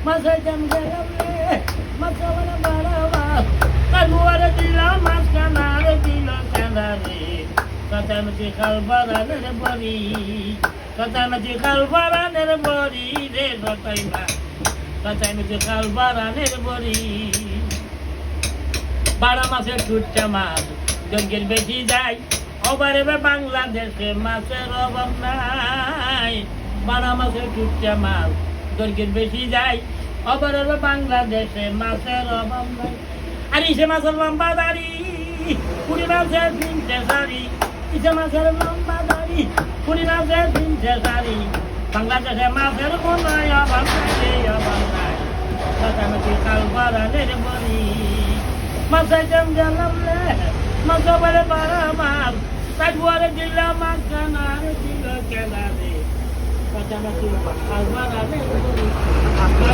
মাছাইতাম গেলাম রে মাছা বলে বাড়াবা কানুয়ারে দিলাম মাছ কানারে দিল কানারে কাটামতি খাল বারানের বড়ি কাটামতি খাল বারানের বড়ি রে গতাই মা কাটামতি খাল বারানের বড়ি বারা মাছের টুটটা মাছ দৈর্ঘ্যের বেশি যায় অবারে বাংলাদেশে মাছের অভাব নাই বারা মাছের টুটটা মাছ দৈর্ঘ্যের বেশি যায় অবারে বাংলাদেশে মাছের অভাব নাই আর ইসে মাছের লম্বা দাড়ি কুড়ি মাছের তিনটে শাড়ি ইসে মাছের লম্বা দাড়ি কুড়ি মাছের তিনটে শাড়ি বাংলাদেশে মাছের কোনো অভাব নাই অভাব নাই কাটামতি খাল বারানের বড়ি মাছাইতাম গেলাম রে মাছা বলে বাড়া মাছ কাটুয়ারে দিলাম মাছ কানারে দিল কেনারে কাটামতি খাল বারানের বড়ি